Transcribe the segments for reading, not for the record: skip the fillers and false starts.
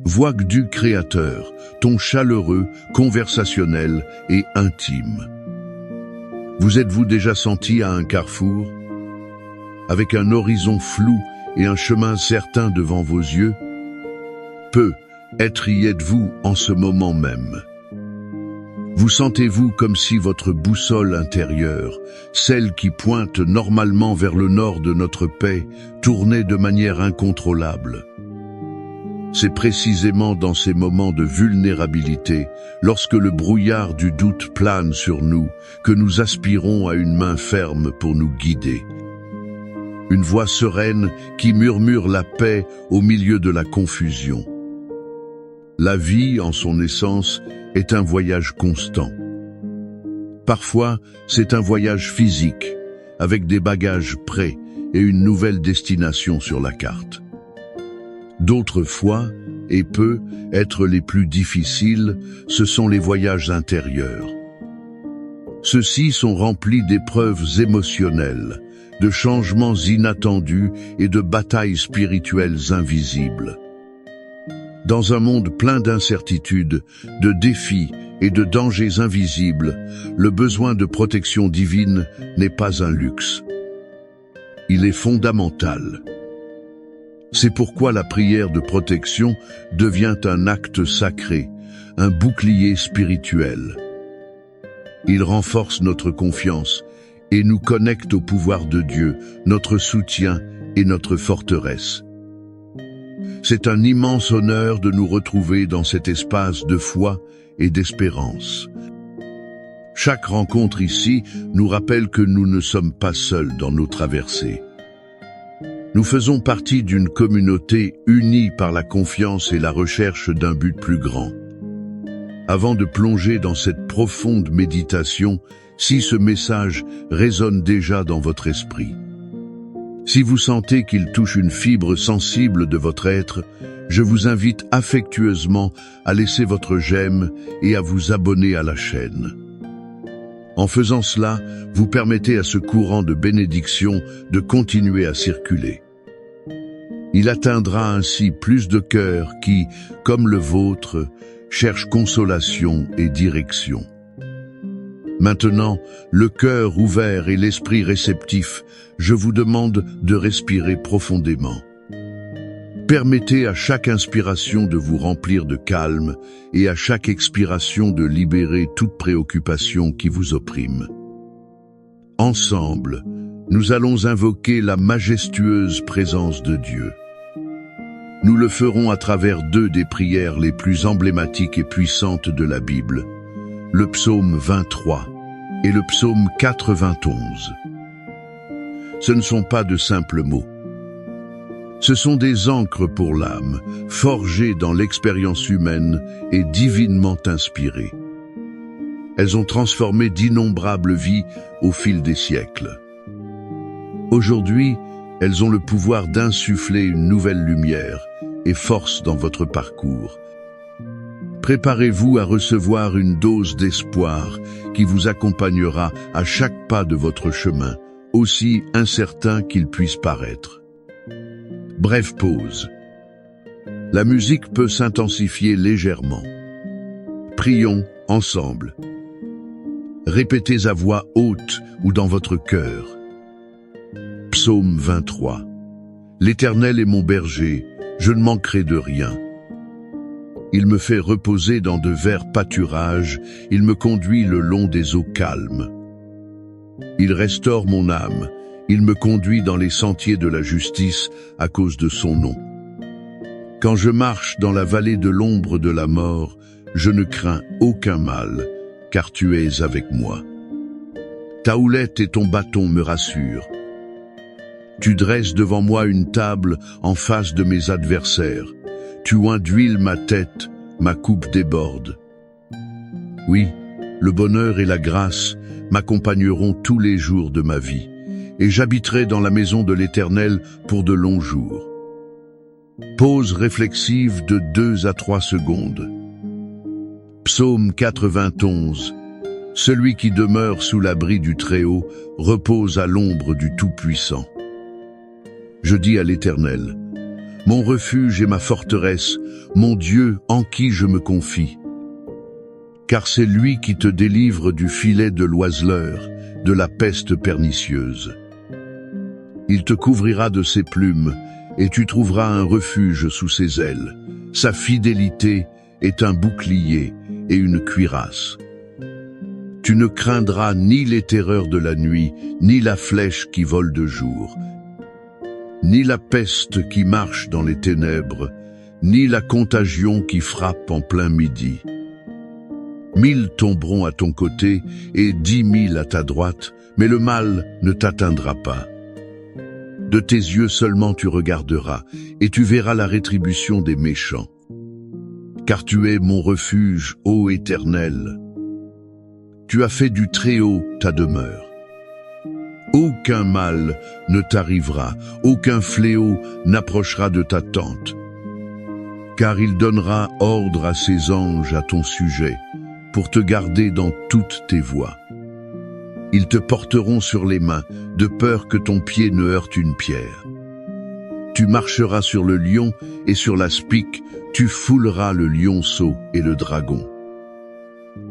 Voix du Créateur, ton chaleureux, conversationnel et intime. Vous êtes-vous déjà senti à un carrefour, avec un horizon flou et un chemin certain devant vos yeux? Peut-être y êtes-vous en ce moment même. Vous sentez-vous comme si votre boussole intérieure, celle qui pointe normalement vers le nord de notre paix, tournait de manière incontrôlable? C'est précisément dans ces moments de vulnérabilité, lorsque le brouillard du doute plane sur nous, que nous aspirons à une main ferme pour nous guider. Une voix sereine qui murmure la paix au milieu de la confusion. La vie, en son essence, est un voyage constant. Parfois, c'est un voyage physique, avec des bagages prêts et une nouvelle destination sur la carte. D'autres fois, et peut être les plus difficiles, ce sont les voyages intérieurs. Ceux-ci sont remplis d'épreuves émotionnelles, de changements inattendus et de batailles spirituelles invisibles. Dans un monde plein d'incertitudes, de défis et de dangers invisibles, le besoin de protection divine n'est pas un luxe. Il est fondamental. C'est pourquoi la prière de protection devient un acte sacré, un bouclier spirituel. Il renforce notre confiance et nous connecte au pouvoir de Dieu, notre soutien et notre forteresse. C'est un immense honneur de nous retrouver dans cet espace de foi et d'espérance. Chaque rencontre ici nous rappelle que nous ne sommes pas seuls dans nos traversées. Nous faisons partie d'une communauté unie par la confiance et la recherche d'un but plus grand. Avant de plonger dans cette profonde méditation, si ce message résonne déjà dans votre esprit, si vous sentez qu'il touche une fibre sensible de votre être, je vous invite affectueusement à laisser votre j'aime et à vous abonner à la chaîne. En faisant cela, vous permettez à ce courant de bénédiction de continuer à circuler. Il atteindra ainsi plus de cœurs qui, comme le vôtre, cherchent consolation et direction. Maintenant, le cœur ouvert et l'esprit réceptif, je vous demande de respirer profondément. Permettez à chaque inspiration de vous remplir de calme et à chaque expiration de libérer toute préoccupation qui vous opprime. Ensemble, nous allons invoquer la majestueuse présence de Dieu. Nous le ferons à travers deux des prières les plus emblématiques et puissantes de la Bible, le psaume 23 et le psaume 91. Ce ne sont pas de simples mots. Ce sont des ancres pour l'âme, forgées dans l'expérience humaine et divinement inspirées. Elles ont transformé d'innombrables vies au fil des siècles. Aujourd'hui, elles ont le pouvoir d'insuffler une nouvelle lumière et force dans votre parcours. Préparez-vous à recevoir une dose d'espoir qui vous accompagnera à chaque pas de votre chemin, aussi incertain qu'il puisse paraître. Brève pause. La musique peut s'intensifier légèrement. Prions ensemble. Répétez à voix haute ou dans votre cœur. Psaume 23. L'Éternel est mon berger, je ne manquerai de rien. Il me fait reposer dans de verts pâturages, il me conduit le long des eaux calmes. Il restaure mon âme, il me conduit dans les sentiers de la justice à cause de son nom. Quand je marche dans la vallée de l'ombre de la mort, je ne crains aucun mal, car tu es avec moi. Ta houlette et ton bâton me rassurent. Tu dresses devant moi une table en face de mes adversaires. Tu oins d'huile ma tête, ma coupe déborde. Oui, le bonheur et la grâce m'accompagneront tous les jours de ma vie, et j'habiterai dans la maison de l'Éternel pour de longs jours. Pause réflexive de 2 à 3 secondes. Psaume 91. Celui qui demeure sous l'abri du Très-Haut repose à l'ombre du Tout-Puissant. Je dis à l'Éternel, mon refuge et ma forteresse, mon Dieu en qui je me confie. Car c'est lui qui te délivre du filet de l'oiseleur, de la peste pernicieuse. Il te couvrira de ses plumes, et tu trouveras un refuge sous ses ailes. Sa fidélité est un bouclier et une cuirasse. Tu ne craindras ni les terreurs de la nuit, ni la flèche qui vole de jour, ni la peste qui marche dans les ténèbres, ni la contagion qui frappe en plein midi. 1000 tomberont à ton côté et 10 000 à ta droite, mais le mal ne t'atteindra pas. De tes yeux seulement tu regarderas, et tu verras la rétribution des méchants. Car tu es mon refuge, ô Éternel. Tu as fait du Très-Haut ta demeure. Aucun mal ne t'arrivera, aucun fléau n'approchera de ta tente. Car il donnera ordre à ses anges à ton sujet, pour te garder dans toutes tes voies. Ils te porteront sur les mains, de peur que ton pied ne heurte une pierre. Tu marcheras sur le lion et sur la spique, tu fouleras le lionceau et le dragon.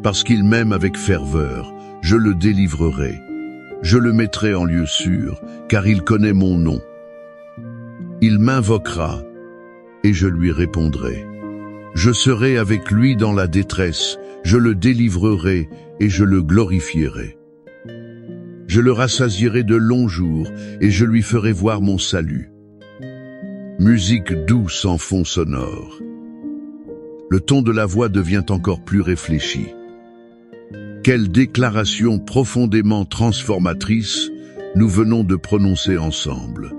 Parce qu'il m'aime avec ferveur, je le délivrerai. Je le mettrai en lieu sûr, car il connaît mon nom. Il m'invoquera, et je lui répondrai. Je serai avec lui dans la détresse, je le délivrerai et je le glorifierai. Je le rassasierai de longs jours, et je lui ferai voir mon salut. Musique douce en fond sonore. Le ton de la voix devient encore plus réfléchi. Quelle déclaration profondément transformatrice nous venons de prononcer ensemble.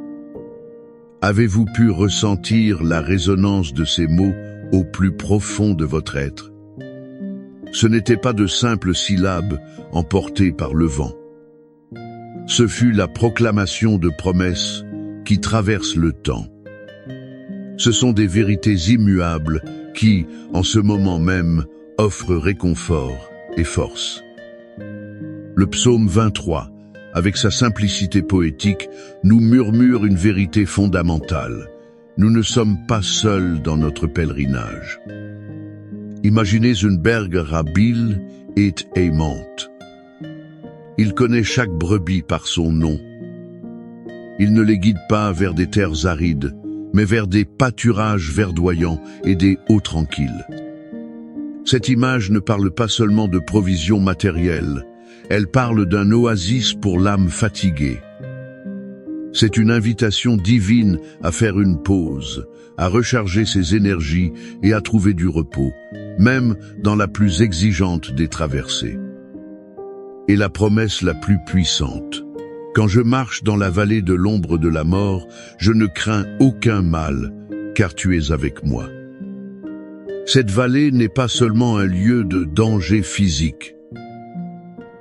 Avez-vous pu ressentir la résonance de ces mots au plus profond de votre être? Ce n'étaient pas de simples syllabes emportées par le vent. Ce fut la proclamation de promesses qui traversent le temps. Ce sont des vérités immuables qui, en ce moment même, offrent réconfort et force. Le psaume 23, avec sa simplicité poétique, nous murmure une vérité fondamentale. Nous ne sommes pas seuls dans notre pèlerinage. Imaginez une berge rabile et aimante. Il connaît chaque brebis par son nom. Il ne les guide pas vers des terres arides, mais vers des pâturages verdoyants et des hauts tranquilles. Cette image ne parle pas seulement de provisions matérielles, elle parle d'un oasis pour l'âme fatiguée. C'est une invitation divine à faire une pause, à recharger ses énergies et à trouver du repos, même dans la plus exigeante des traversées. Et la promesse la plus puissante. Quand je marche dans la vallée de l'ombre de la mort, je ne crains aucun mal, car tu es avec moi. Cette vallée n'est pas seulement un lieu de danger physique.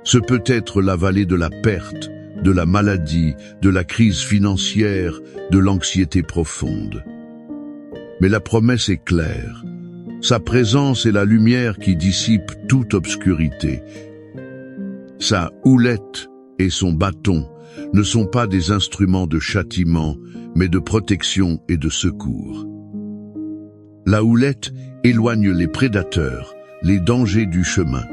Ce peut être la vallée de la perte, de la maladie, de la crise financière, de l'anxiété profonde. Mais la promesse est claire. Sa présence est la lumière qui dissipe toute obscurité. Sa houlette et son bâton ne sont pas des instruments de châtiment, mais de protection et de secours. La houlette éloigne les prédateurs, les dangers du chemin.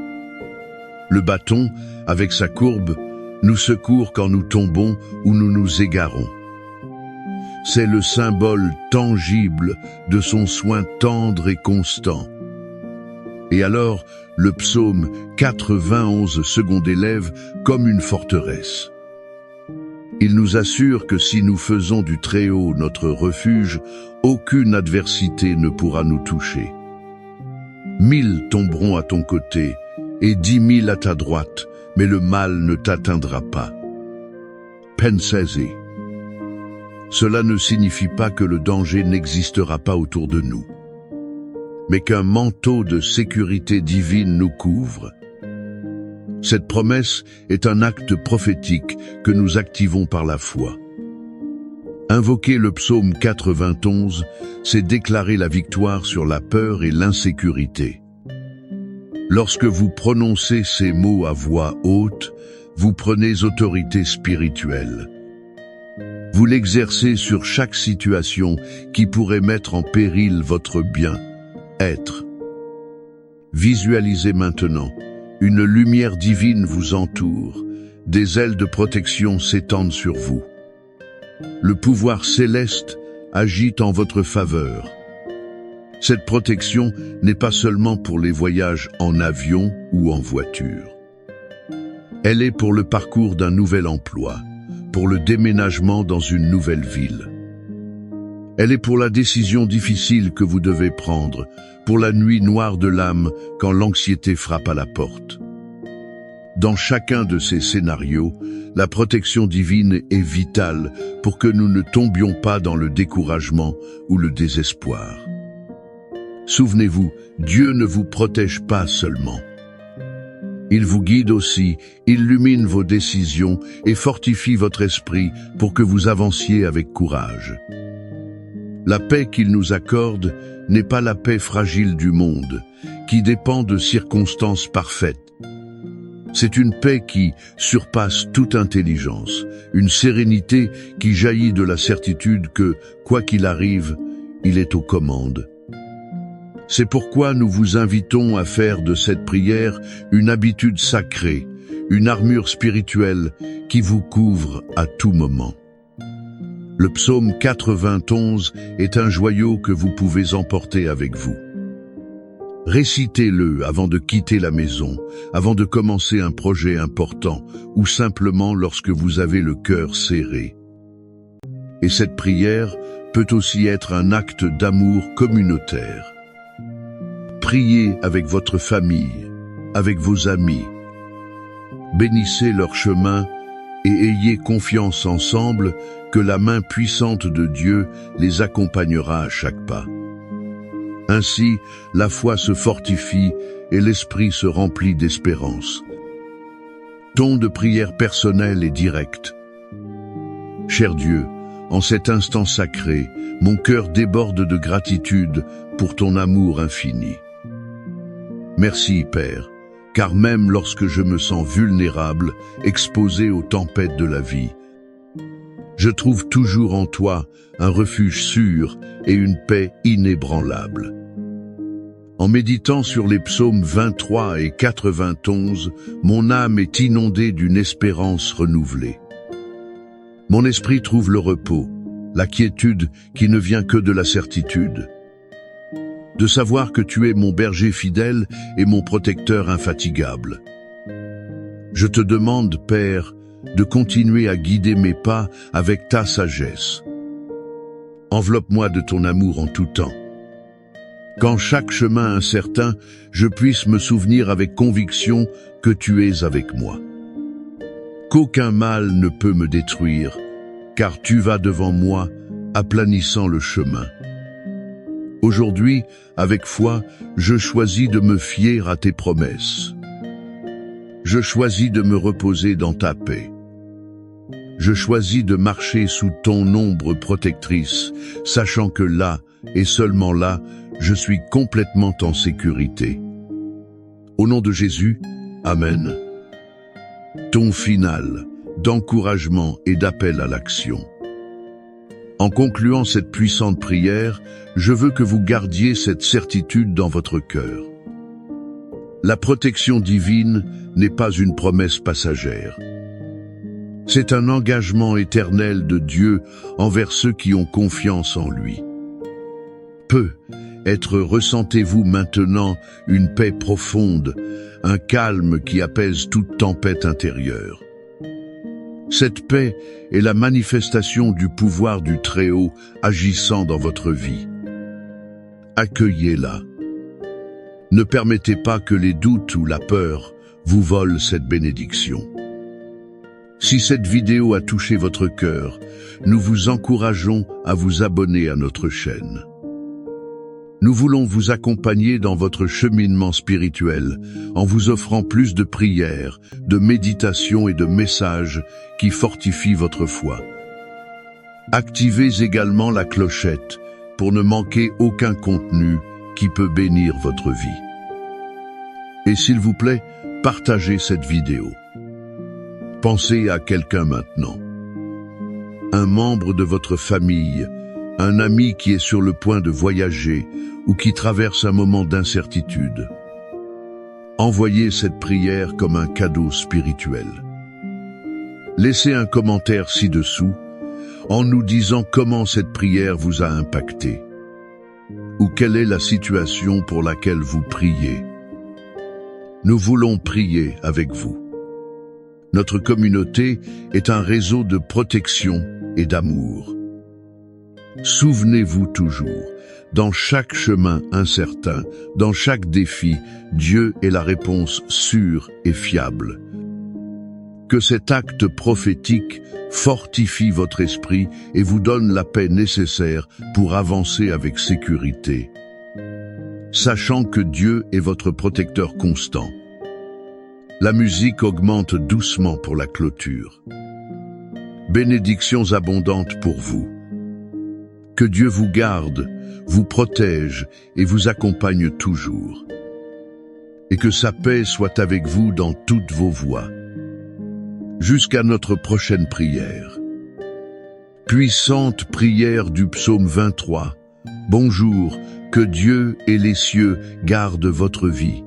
Le bâton, avec sa courbe, nous secourt quand nous tombons ou nous nous égarons. C'est le symbole tangible de son soin tendre et constant. Et alors, le psaume 91 second élève comme une forteresse. Il nous assure que si nous faisons du Très-Haut notre refuge, aucune adversité ne pourra nous toucher. 1000 tomberont à ton côté et 10 000 à ta droite, mais le mal ne t'atteindra pas. Pensez-y. Cela ne signifie pas que le danger n'existera pas autour de nous, mais qu'un manteau de sécurité divine nous couvre. Cette promesse est un acte prophétique que nous activons par la foi. Invoquer le psaume 91, c'est déclarer la victoire sur la peur et l'insécurité. Lorsque vous prononcez ces mots à voix haute, vous prenez autorité spirituelle. Vous l'exercez sur chaque situation qui pourrait mettre en péril votre bien-être. Visualisez maintenant, une lumière divine vous entoure, des ailes de protection s'étendent sur vous. Le pouvoir céleste agit en votre faveur. Cette protection n'est pas seulement pour les voyages en avion ou en voiture. Elle est pour le parcours d'un nouvel emploi, pour le déménagement dans une nouvelle ville. Elle est pour la décision difficile que vous devez prendre, pour la nuit noire de l'âme quand l'anxiété frappe à la porte. Dans chacun de ces scénarios, la protection divine est vitale pour que nous ne tombions pas dans le découragement ou le désespoir. Souvenez-vous, Dieu ne vous protège pas seulement. Il vous guide aussi, illumine vos décisions et fortifie votre esprit pour que vous avanciez avec courage. La paix qu'il nous accorde n'est pas la paix fragile du monde, qui dépend de circonstances parfaites. C'est une paix qui surpasse toute intelligence, une sérénité qui jaillit de la certitude que, quoi qu'il arrive, il est aux commandes. C'est pourquoi nous vous invitons à faire de cette prière une habitude sacrée, une armure spirituelle qui vous couvre à tout moment. Le psaume 91 est un joyau que vous pouvez emporter avec vous. Récitez-le avant de quitter la maison, avant de commencer un projet important ou simplement lorsque vous avez le cœur serré. Et cette prière peut aussi être un acte d'amour communautaire. Priez avec votre famille, avec vos amis. Bénissez leur chemin et ayez confiance ensemble que la main puissante de Dieu les accompagnera à chaque pas. Ainsi, la foi se fortifie et l'esprit se remplit d'espérance. Ton de prière personnelle et directe. Cher Dieu, en cet instant sacré, mon cœur déborde de gratitude pour ton amour infini. Merci, Père, car même lorsque je me sens vulnérable, exposé aux tempêtes de la vie, je trouve toujours en toi un refuge sûr et une paix inébranlable. En méditant sur les psaumes 23 et 91, mon âme est inondée d'une espérance renouvelée. Mon esprit trouve le repos, la quiétude qui ne vient que de la certitude. De savoir que tu es mon berger fidèle et mon protecteur infatigable. Je te demande, Père, de continuer à guider mes pas avec ta sagesse. Enveloppe-moi de ton amour en tout temps. Qu'en chaque chemin incertain, je puisse me souvenir avec conviction que tu es avec moi. Qu'aucun mal ne peut me détruire, car tu vas devant moi, aplanissant le chemin. Aujourd'hui, avec foi, je choisis de me fier à tes promesses. Je choisis de me reposer dans ta paix. Je choisis de marcher sous ton ombre protectrice, sachant que là, et seulement là, je suis complètement en sécurité. Au nom de Jésus, Amen. Ton final, d'encouragement et d'appel à l'action. En concluant cette puissante prière, je veux que vous gardiez cette certitude dans votre cœur. La protection divine n'est pas une promesse passagère. C'est un engagement éternel de Dieu envers ceux qui ont confiance en lui. Ressentez-vous maintenant une paix profonde, un calme qui apaise toute tempête intérieure. Cette paix est la manifestation du pouvoir du Très-Haut agissant dans votre vie. Accueillez-la. Ne permettez pas que les doutes ou la peur vous volent cette bénédiction. Si cette vidéo a touché votre cœur, nous vous encourageons à vous abonner à notre chaîne. Nous voulons vous accompagner dans votre cheminement spirituel en vous offrant plus de prières, de méditations et de messages qui fortifient votre foi. Activez également la clochette pour ne manquer aucun contenu qui peut bénir votre vie. Et s'il vous plaît, partagez cette vidéo. Pensez à quelqu'un maintenant. un membre de votre famille, un ami qui est sur le point de voyager ou qui traverse un moment d'incertitude. Envoyez cette prière comme un cadeau spirituel. Laissez un commentaire ci-dessous en nous disant comment cette prière vous a impacté ou quelle est la situation pour laquelle vous priez. Nous voulons prier avec vous. Notre communauté est un réseau de protection et d'amour. Souvenez-vous toujours, dans chaque chemin incertain, dans chaque défi, Dieu est la réponse sûre et fiable. Que cet acte prophétique fortifie votre esprit et vous donne la paix nécessaire pour avancer avec sécurité, sachant que Dieu est votre protecteur constant. La musique augmente doucement pour la clôture. Bénédictions abondantes pour vous. Que Dieu vous garde, vous protège et vous accompagne toujours. Et que sa paix soit avec vous dans toutes vos voies. Jusqu'à notre prochaine prière. Puissante prière du psaume 23. Bonjour, que Dieu et les cieux gardent votre vie.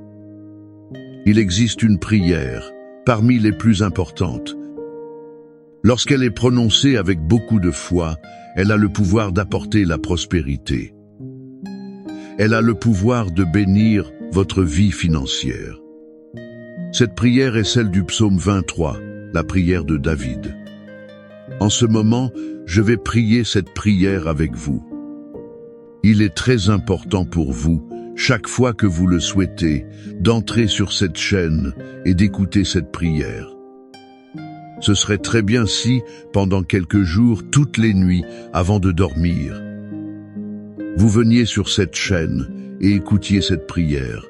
Il existe une prière, parmi les plus importantes. Lorsqu'elle est prononcée avec beaucoup de foi, elle a le pouvoir d'apporter la prospérité. Elle a le pouvoir de bénir votre vie financière. Cette prière est celle du psaume 23, la prière de David. En ce moment, je vais prier cette prière avec vous. Il est très important pour vous, chaque fois que vous le souhaitez, d'entrer sur cette chaîne et d'écouter cette prière. Ce serait très bien si, pendant quelques jours, toutes les nuits, avant de dormir, vous veniez sur cette chaîne et écoutiez cette prière.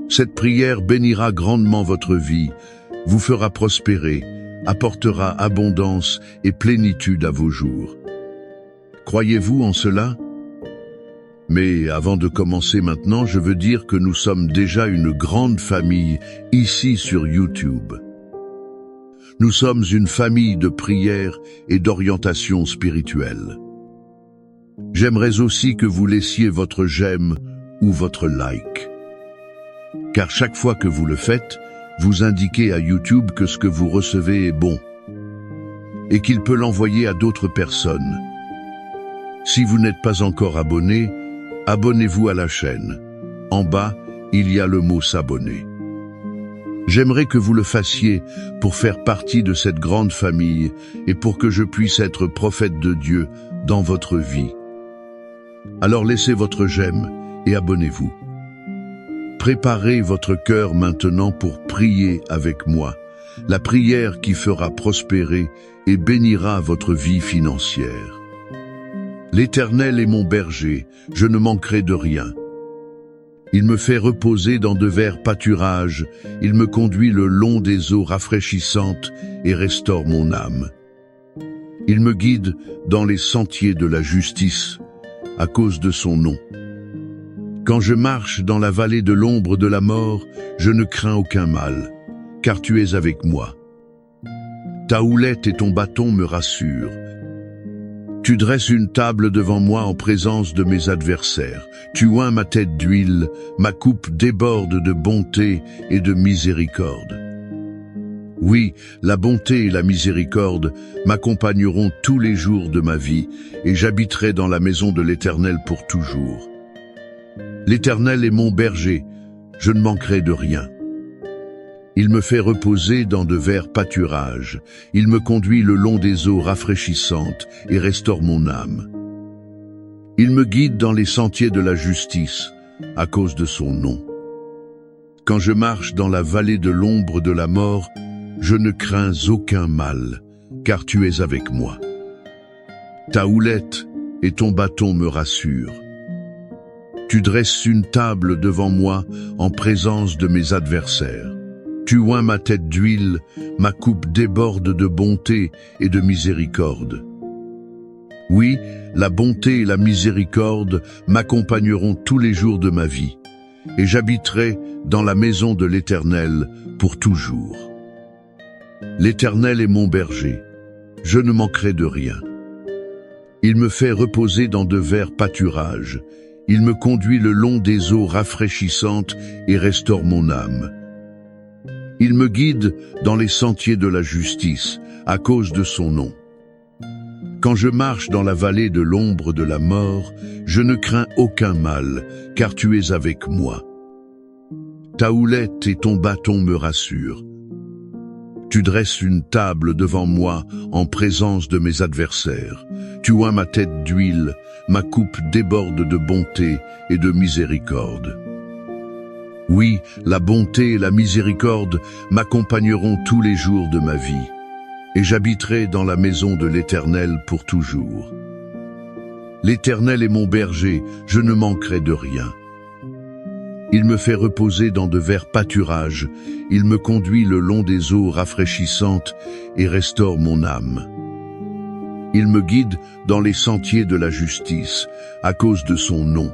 Cette prière bénira grandement votre vie, vous fera prospérer, apportera abondance et plénitude à vos jours. Croyez-vous en cela? Mais avant de commencer maintenant, je veux dire que nous sommes déjà une grande famille ici sur YouTube. Nous sommes une famille de prière et d'orientation spirituelle. J'aimerais aussi que vous laissiez votre j'aime ou votre like. Car chaque fois que vous le faites, vous indiquez à YouTube que ce que vous recevez est bon et qu'il peut l'envoyer à d'autres personnes. Si vous n'êtes pas encore abonné, abonnez-vous à la chaîne. En bas, il y a le mot s'abonner. J'aimerais que vous le fassiez pour faire partie de cette grande famille et pour que je puisse être prophète de Dieu dans votre vie. Alors laissez votre j'aime et abonnez-vous. Préparez votre cœur maintenant pour prier avec moi, la prière qui fera prospérer et bénira votre vie financière. L'Éternel est mon berger, je ne manquerai de rien. Il me fait reposer dans de verts pâturages, il me conduit le long des eaux rafraîchissantes et restaure mon âme. Il me guide dans les sentiers de la justice, à cause de son nom. Quand je marche dans la vallée de l'ombre de la mort, je ne crains aucun mal, car tu es avec moi. Ta houlette et ton bâton me rassurent. Tu dresses une table devant moi en présence de mes adversaires. Tu oins ma tête d'huile, ma coupe déborde de bonté et de miséricorde. Oui, la bonté et la miséricorde m'accompagneront tous les jours de ma vie, et j'habiterai dans la maison de l'Éternel pour toujours. L'Éternel est mon berger, je ne manquerai de rien. Il me fait reposer dans de verts pâturages, il me conduit le long des eaux rafraîchissantes et restaure mon âme. Il me guide dans les sentiers de la justice, à cause de son nom. Quand je marche dans la vallée de l'ombre de la mort, je ne crains aucun mal, car tu es avec moi. Ta houlette et ton bâton me rassurent. Tu dresses une table devant moi en présence de mes adversaires. Tu oins ma tête d'huile, ma coupe déborde de bonté et de miséricorde. Oui, la bonté et la miséricorde m'accompagneront tous les jours de ma vie, et j'habiterai dans la maison de l'Éternel pour toujours. L'Éternel est mon berger, je ne manquerai de rien. Il me fait reposer dans de verts pâturages. Il me conduit le long des eaux rafraîchissantes et restaure mon âme. Il me guide dans les sentiers de la justice, à cause de son nom. Quand je marche dans la vallée de l'ombre de la mort, je ne crains aucun mal, car tu es avec moi. Ta houlette et ton bâton me rassurent. Tu dresses une table devant moi en présence de mes adversaires. Tu oins ma tête d'huile, ma coupe déborde de bonté et de miséricorde. Oui, la bonté et la miséricorde m'accompagneront tous les jours de ma vie, et j'habiterai dans la maison de l'Éternel pour toujours. L'Éternel est mon berger, je ne manquerai de rien. Il me fait reposer dans de verts pâturages, il me conduit le long des eaux rafraîchissantes et restaure mon âme. Il me guide dans les sentiers de la justice, à cause de son nom.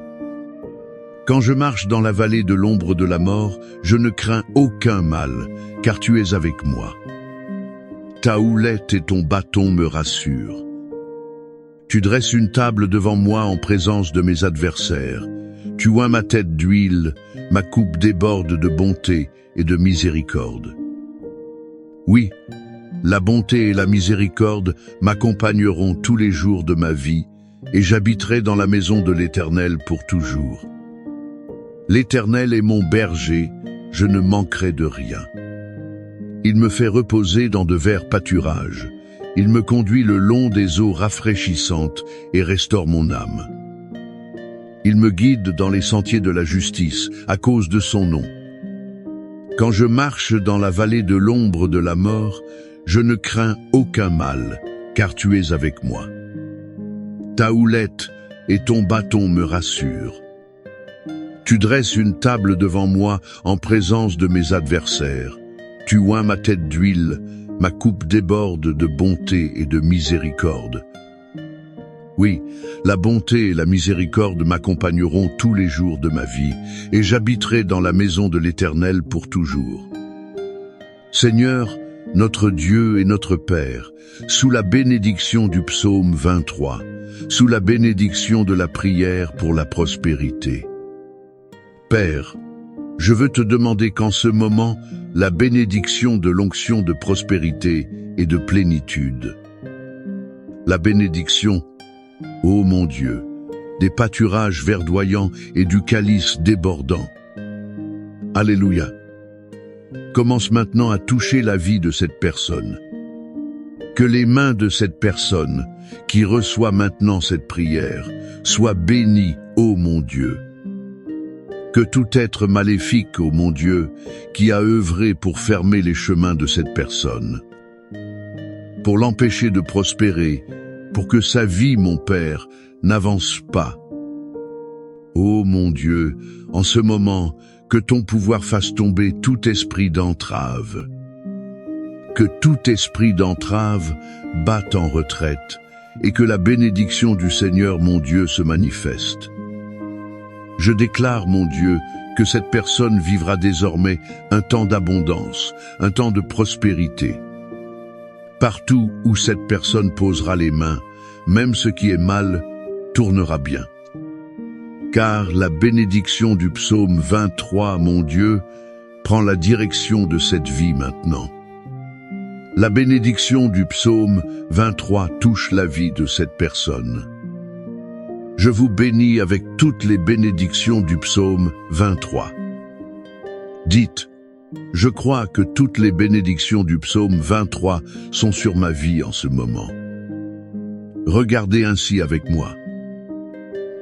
Quand je marche dans la vallée de l'ombre de la mort, je ne crains aucun mal, car tu es avec moi. Ta houlette et ton bâton me rassurent. Tu dresses une table devant moi en présence de mes adversaires. Tu oins ma tête d'huile, ma coupe déborde de bonté et de miséricorde. Oui, la bonté et la miséricorde m'accompagneront tous les jours de ma vie, et j'habiterai dans la maison de l'Éternel pour toujours. L'Éternel est mon berger, je ne manquerai de rien. Il me fait reposer dans de verts pâturages. Il me conduit le long des eaux rafraîchissantes et restaure mon âme. Il me guide dans les sentiers de la justice, à cause de son nom. Quand je marche dans la vallée de l'ombre de la mort, je ne crains aucun mal, car tu es avec moi. Ta houlette et ton bâton me rassurent. Tu dresses une table devant moi en présence de mes adversaires. Tu oins ma tête d'huile, ma coupe déborde de bonté et de miséricorde. Oui, la bonté et la miséricorde m'accompagneront tous les jours de ma vie, et j'habiterai dans la maison de l'Éternel pour toujours. Seigneur, notre Dieu et notre Père, sous la bénédiction du psaume 23, sous la bénédiction de la prière pour la prospérité. Père, je veux te demander qu'en ce moment, la bénédiction de l'onction de prospérité et de plénitude. La bénédiction, ô mon Dieu, des pâturages verdoyants et du calice débordant. Alléluia. Commence maintenant à toucher la vie de cette personne. Que les mains de cette personne, qui reçoit maintenant cette prière, soient bénies, ô mon Dieu. Que tout être maléfique, ô mon Dieu, qui a œuvré pour fermer les chemins de cette personne, pour l'empêcher de prospérer, pour que sa vie, mon Père, n'avance pas. Ô mon Dieu, en ce moment, que ton pouvoir fasse tomber tout esprit d'entrave. Que tout esprit d'entrave batte en retraite, et que la bénédiction du Seigneur, mon Dieu, se manifeste. Je déclare, mon Dieu, que cette personne vivra désormais un temps d'abondance, un temps de prospérité. Partout où cette personne posera les mains, même ce qui est mal tournera bien. Car la bénédiction du psaume 23, mon Dieu, prend la direction de cette vie maintenant. La bénédiction du psaume 23 touche la vie de cette personne. Je vous bénis avec toutes les bénédictions du psaume 23. Dites, je crois que toutes les bénédictions du psaume 23 sont sur ma vie en ce moment. Regardez ainsi avec moi.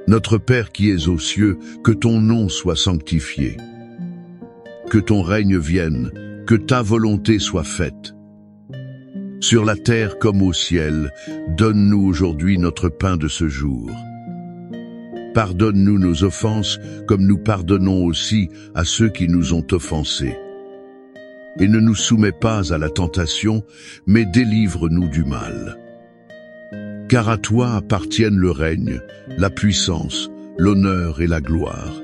Notre Père qui es aux cieux, que ton nom soit sanctifié. Que ton règne vienne, que ta volonté soit faite. Sur la terre comme au ciel, donne-nous aujourd'hui notre pain de ce jour. Pardonne-nous nos offenses, comme nous pardonnons aussi à ceux qui nous ont offensés. Et ne nous soumets pas à la tentation, mais délivre-nous du mal. Car à toi appartiennent le règne, la puissance, l'honneur et la gloire.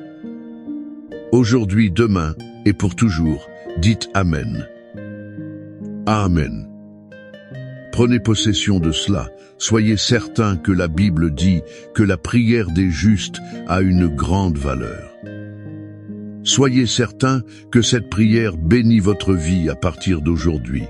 Aujourd'hui, demain et pour toujours, dites Amen. Amen. Prenez possession de cela. Soyez certains que la Bible dit que la prière des justes a une grande valeur. Soyez certains que cette prière bénit votre vie à partir d'aujourd'hui.